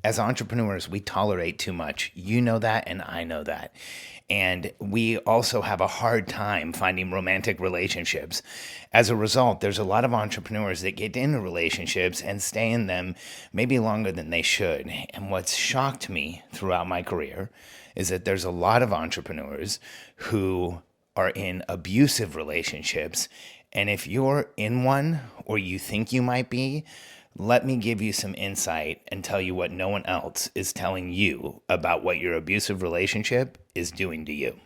as entrepreneurs, we tolerate too much. You know that, and I know that. And we also have a hard time finding romantic relationships. As a result, there's a lot of entrepreneurs that get into relationships and stay in them maybe longer than they should. And what's shocked me throughout my career is that there's a lot of entrepreneurs who are in abusive relationships. And if you're in one or you think you might be, let me give you some insight and tell you what no one else is telling you about what your abusive relationship is doing to you.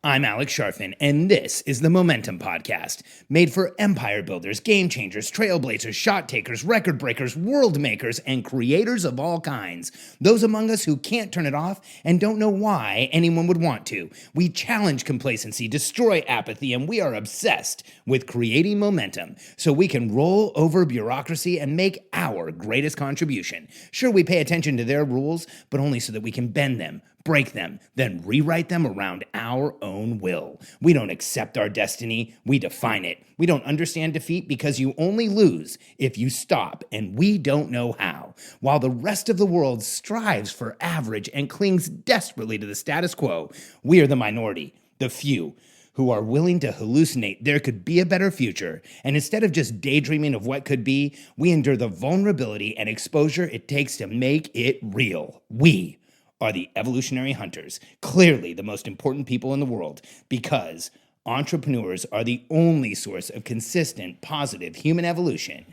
I'm Alex Sharfin, and this is the Momentum Podcast, made for empire builders, game changers, trailblazers, shot takers, record breakers, world makers, and creators of all kinds. Those among us who can't turn it off and don't know why anyone would want to. We challenge complacency, destroy apathy, and we are obsessed with creating momentum so we can roll over bureaucracy and make our greatest contribution. Sure, we pay attention to their rules, but only so that we can bend them, break them, then rewrite them around our own will. We don't accept our destiny, we define it. We don't understand defeat because you only lose if you stop, and we don't know how. While the rest of the world strives for average and clings desperately to the status quo, we are the minority, the few, who are willing to hallucinate there could be a better future. And instead of just daydreaming of what could be, we endure the vulnerability and exposure it takes to make it real. We are the evolutionary hunters, clearly the most important people in the world, because entrepreneurs are the only source of consistent, positive human evolution,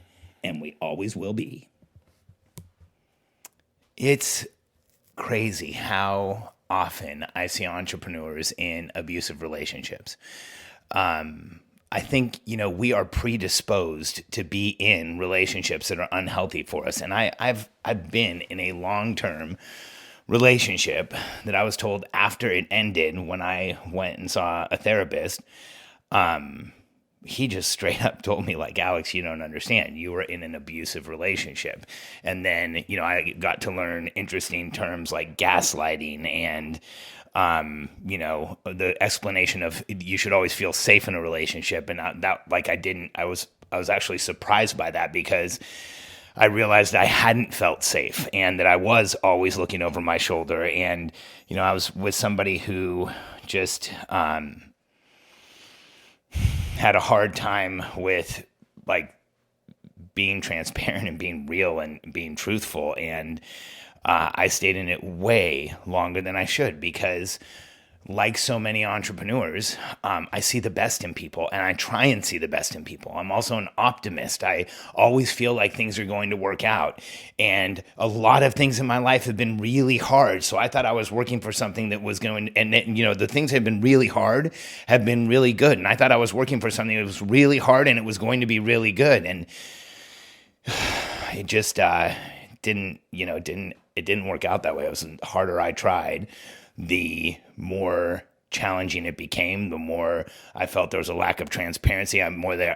and we always will be. It's crazy how often I see entrepreneurs in abusive relationships. I think, we are predisposed to be in relationships that are unhealthy for us. And I've been in a long-term relationship that I was told after it ended when I went and saw a therapist. He just straight up told me, like, Alex, you don't understand. You were in an abusive relationship. And then, I got to learn interesting terms like gaslighting and, the explanation of you should always feel safe in a relationship. And I was actually surprised by that because I realized I hadn't felt safe and that I was always looking over my shoulder. And, I was with somebody who just had a hard time with, like, being transparent and being real and being truthful. And I stayed in it way longer than I should because, like so many entrepreneurs, I see the best in people and I try and see the best in people. I'm also an optimist. I always feel like things are going to work out. And a lot of things in my life have been really hard. So I thought I was working for something that was going, and the things that have been really hard have been really good. And I thought I was working for something that was really hard and it was going to be really good. And it just didn't work out that way. It was the harder I tried, the more challenging it became, the more I felt there was a lack of transparency. I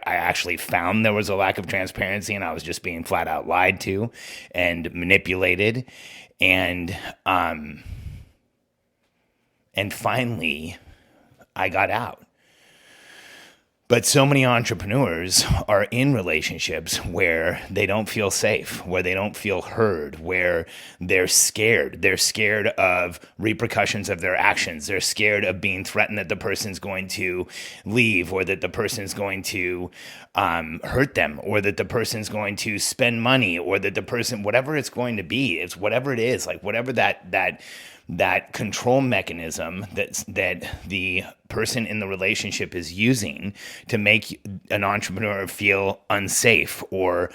actually found there was a lack of transparency and I was just being flat out lied to and manipulated. And finally I got out. But so many entrepreneurs are in relationships where they don't feel safe, where they don't feel heard, where they're scared. They're scared of repercussions of their actions. They're scared of being threatened that the person's going to leave or that the person's going to hurt them or that the person's going to spend money or that the person, whatever it's going to be, it's whatever it is, like whatever that control mechanism that the person in the relationship is using to make an entrepreneur feel unsafe or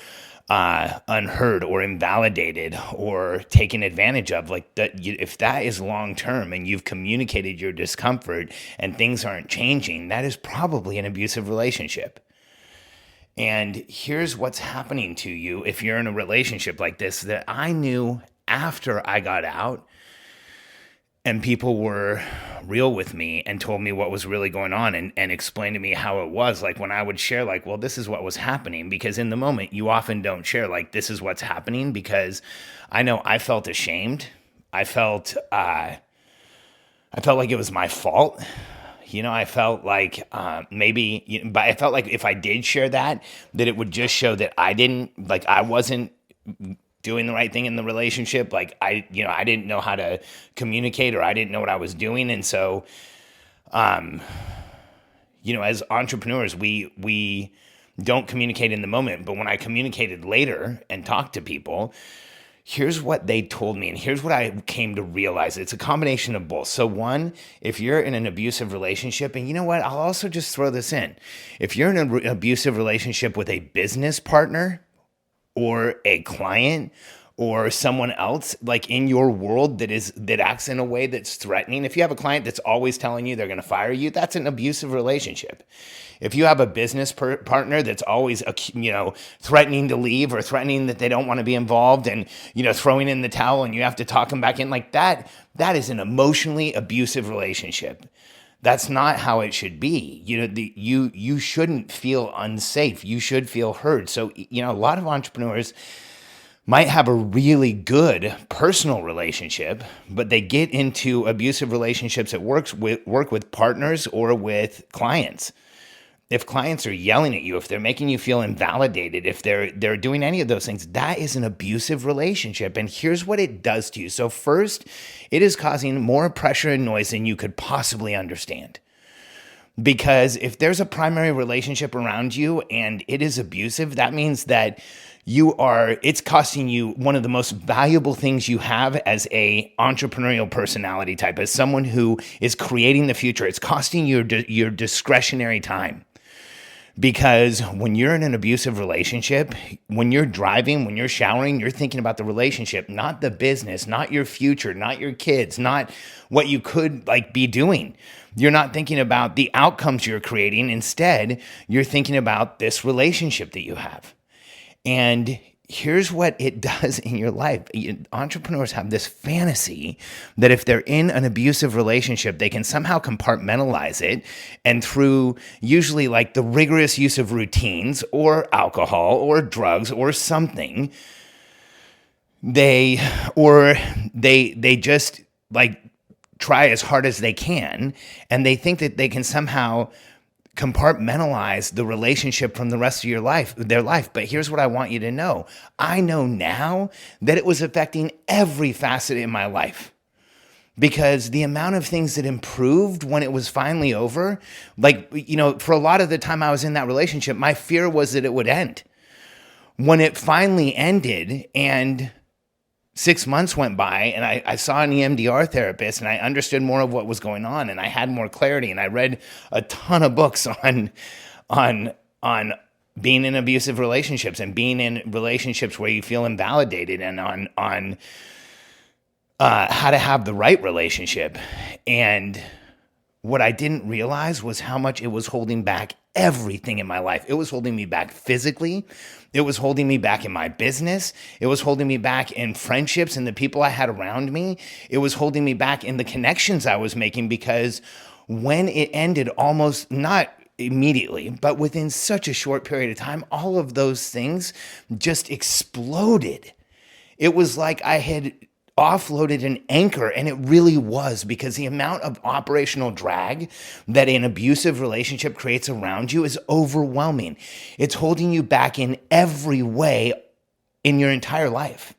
unheard or invalidated or taken advantage of, like that. If that is long term and you've communicated your discomfort and things aren't changing, that is probably an abusive relationship. And here's what's happening to you if you're in a relationship like this that I knew after I got out. And people were real with me and told me what was really going on and explained to me how it was. Like when I would share, like, well, this is what was happening, because in the moment you often don't share, like, this is what's happening, because I know I felt ashamed. I felt like it was my fault. I felt like but I felt like if I did share that it would just show that I wasn't doing the right thing in the relationship. Like I didn't know how to communicate, or I didn't know what I was doing. And so, as entrepreneurs, we don't communicate in the moment. But when I communicated later and talked to people, here's what they told me, and here's what I came to realize. It's a combination of both. So one, if you're in an abusive relationship, and you know what, I'll also just throw this in. If you're in an abusive relationship with a business partner or a client or someone else like in your world that acts in a way that's threatening. If you have a client that's always telling you they're going to fire you, that's an abusive relationship. If you have a business partner that's always, threatening to leave or threatening that they don't want to be involved and, throwing in the towel and you have to talk them back in like that, that is an emotionally abusive relationship. That's not how it should be. You shouldn't feel unsafe. You should feel heard. So, a lot of entrepreneurs might have a really good personal relationship, but they get into abusive relationships at work with partners or with clients. If clients are yelling at you, if they're making you feel invalidated, if they're doing any of those things, that is an abusive relationship. And here's what it does to you. So first, it is causing more pressure and noise than you could possibly understand. Because if there's a primary relationship around you and it is abusive, that means that it's costing you one of the most valuable things you have as a entrepreneurial personality type, as someone who is creating the future. It's costing you your discretionary time. Because when you're in an abusive relationship, when you're driving, when you're showering, you're thinking about the relationship, not the business, not your future, not your kids, not what you could be doing. You're not thinking about the outcomes you're creating. Instead, you're thinking about this relationship that you have. And here's what it does in your life. Entrepreneurs have this fantasy that if they're in an abusive relationship, they can somehow compartmentalize it. And through usually the rigorous use of routines or alcohol or drugs or something, they just try as hard as they can. And they think that they can somehow compartmentalize the relationship from the rest of their life. But here's what I want you to know. I know now that it was affecting every facet in my life, because the amount of things that improved when it was finally over, for a lot of the time I was in that relationship, my fear was that it would end. When it finally ended and 6 months went by and I saw an EMDR therapist and I understood more of what was going on and I had more clarity and I read a ton of books on being in abusive relationships and being in relationships where you feel invalidated and on how to have the right relationship. And what I didn't realize was how much it was holding back everything in my life. It was holding me back physically. It was holding me back in my business. It was holding me back in friendships and the people I had around me. It was holding me back in the connections I was making, because when it ended, almost not immediately, but within such a short period of time, all of those things just exploded. It was like I had offloaded an anchor, and it really was, because the amount of operational drag that an abusive relationship creates around you is overwhelming. It's holding you back in every way in your entire life.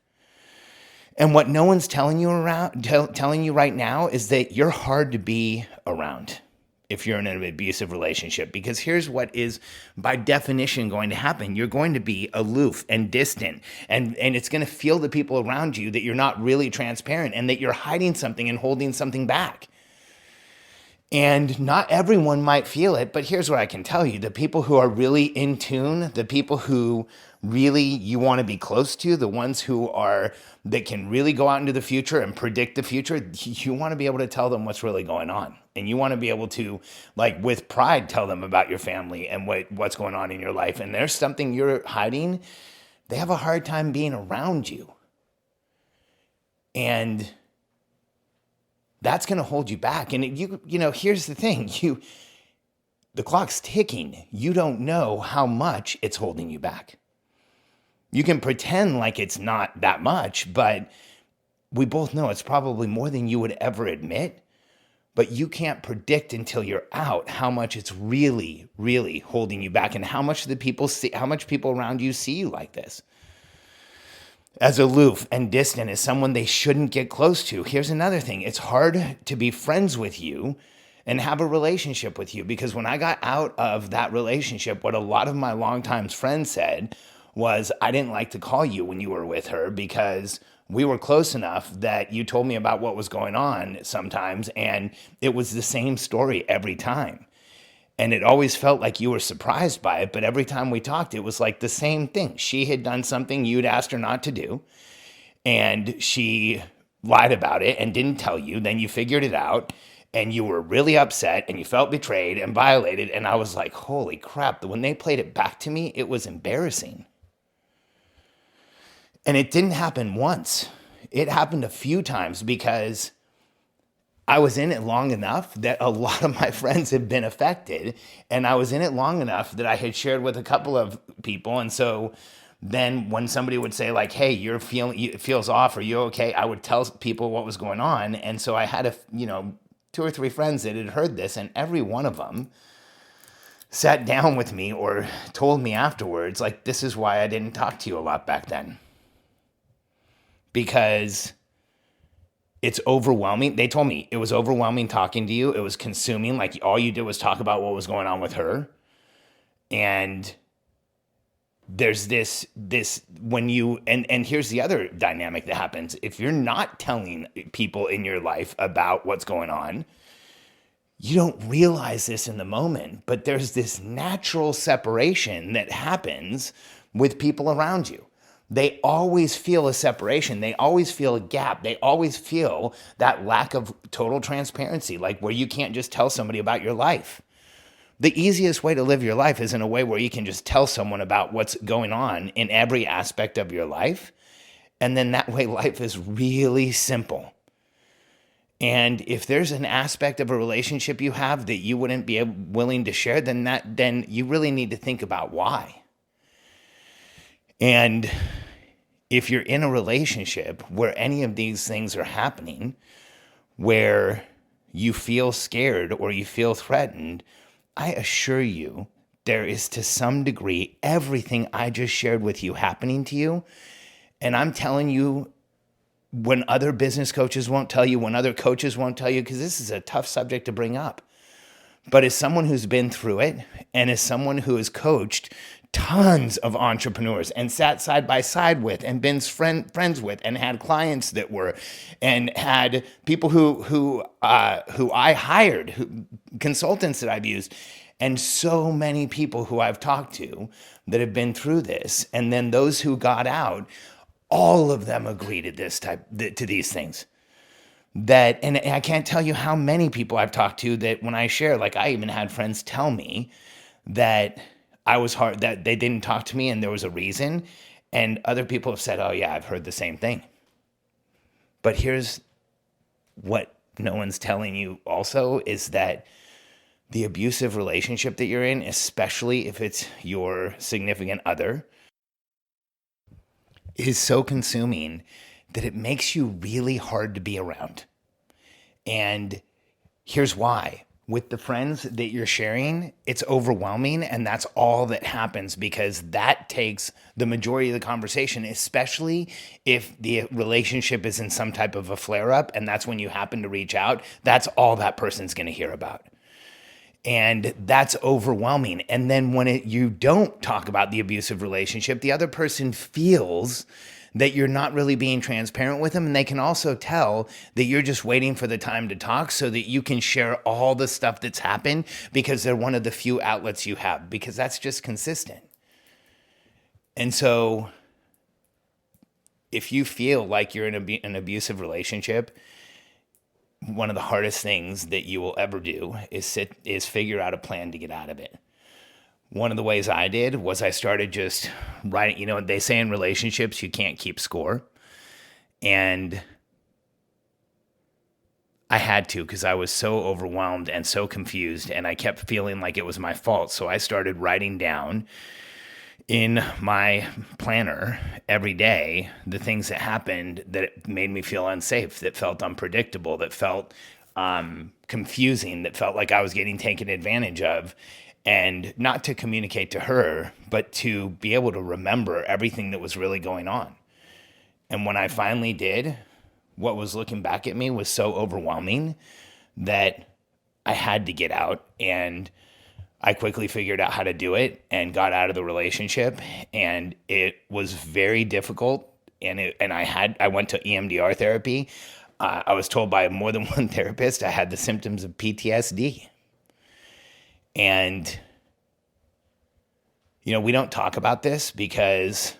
And what no one's telling you right now is that you're hard to be around if you're in an abusive relationship, because here's what is by definition going to happen. You're going to be aloof and distant, and it's going to feel to people around you that you're not really transparent and that you're hiding something and holding something back. And not everyone might feel it, but here's what I can tell you. The people who are really in tune, the people who really you want to be close to, the ones that can really go out into the future and predict the future, you want to be able to tell them what's really going on. And you want to be able to, with pride, tell them about your family and what's going on in your life. And there's something you're hiding, they have a hard time being around you. And that's going to hold you back. And here's the thing, the clock's ticking. You don't know how much it's holding you back. You can pretend like it's not that much, but we both know it's probably more than you would ever admit. But you can't predict until you're out how much it's really, really holding you back, and how much people around you see you like this. as aloof and distant as someone they shouldn't get close to. Here's another thing. It's hard to be friends with you and have a relationship with you, because when I got out of that relationship, what a lot of my longtime friends said was, I didn't like to call you when you were with her because we were close enough that you told me about what was going on sometimes, and it was the same story every time. And it always felt like you were surprised by it, but every time we talked, it was like the same thing. She had done something you'd asked her not to do, and she lied about it and didn't tell you. Then you figured it out, and you were really upset, and you felt betrayed and violated. And I was like, holy crap. When they played it back to me, it was embarrassing. And it didn't happen once. It happened a few times because I was in it long enough that a lot of my friends had been affected, and I was in it long enough that I had shared with a couple of people. And so then when somebody would say like, hey, it feels off, or you're okay, I would tell people what was going on. And so I had 2 or 3 friends that had heard this, and every one of them sat down with me or told me afterwards, like, this is why I didn't talk to you a lot back then. Because it's overwhelming. They told me it was overwhelming talking to you. It was consuming. Like, all you did was talk about what was going on with her. And there's this when you, and here's the other dynamic that happens. If you're not telling people in your life about what's going on, you don't realize this in the moment, but there's this natural separation that happens with people around you. They always feel a separation. They always feel a gap. They always feel that lack of total transparency, like where you can't just tell somebody about your life. The easiest way to live your life is in a way where you can just tell someone about what's going on in every aspect of your life. And then that way life is really simple. And if there's an aspect of a relationship you have that you wouldn't be willing to share, then you really need to think about why. And if you're in a relationship where any of these things are happening, where you feel scared or you feel threatened, I assure you there is, to some degree, everything I just shared with you happening to you. And I'm telling you, when other business coaches won't tell you, when other coaches won't tell you, because this is a tough subject to bring up. But as someone who's been through it, and as someone who has coached tons of entrepreneurs and sat side by side with and been friends with and had clients that were, and had people who I hired, consultants that I've used, and so many people who I've talked to that have been through this, and then those who got out, all of them agree to these things. And I can't tell you how many people I've talked to that when I share, like, I even had friends tell me that I was hard, that they didn't talk to me and there was a reason. And other people have said, oh yeah, I've heard the same thing. But here's what no one's telling you also, is that the abusive relationship that you're in, especially if it's your significant other, is so consuming that it makes you really hard to be around. And here's why. With the friends that you're sharing, it's overwhelming, and that's all that happens, because that takes the majority of the conversation, especially if the relationship is in some type of a flare-up, and that's when you happen to reach out. That's all that person's going to hear about. And that's overwhelming. And then when you don't talk about the abusive relationship, the other person feels that you're not really being transparent with them. And they can also tell that you're just waiting for the time to talk so that you can share all the stuff that's happened, because they're one of the few outlets you have, because that's just consistent. And so if you feel like you're in an abusive relationship, one of the hardest things that you will ever do is figure out a plan to get out of it. One of the ways I did was I started just writing. They say in relationships you can't keep score. And I had to, because I was so overwhelmed and so confused, and I kept feeling like it was my fault. So I started writing down in my planner every day the things that happened that made me feel unsafe, that felt unpredictable, that felt confusing, that felt like I was getting taken advantage of. And not to communicate to her, but to be able to remember everything that was really going on. And when I finally did, what was looking back at me was so overwhelming that I had to get out. And I quickly figured out how to do it and got out of the relationship. And it was very difficult. And I went to EMDR therapy. I was told by more than one therapist I had the symptoms of PTSD. And, we don't talk about this because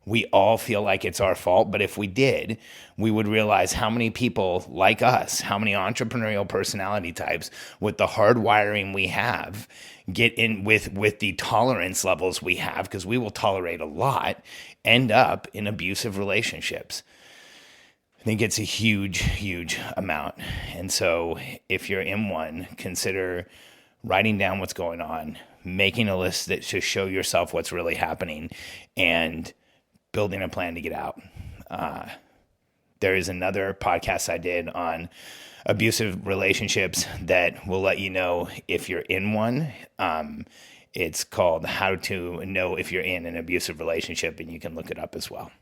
we all feel like it's our fault. But if we did, we would realize how many people like us, how many entrepreneurial personality types with the hard wiring we have get in with the tolerance levels we have, because we will tolerate a lot, end up in abusive relationships. I think it's a huge, huge amount. And so if you're in one, consider writing down what's going on, making a list that to show yourself what's really happening, and building a plan to get out. There is another podcast I did on abusive relationships that will let you know if you're in one. It's called How to Know If You're in an Abusive Relationship, and you can look it up as well.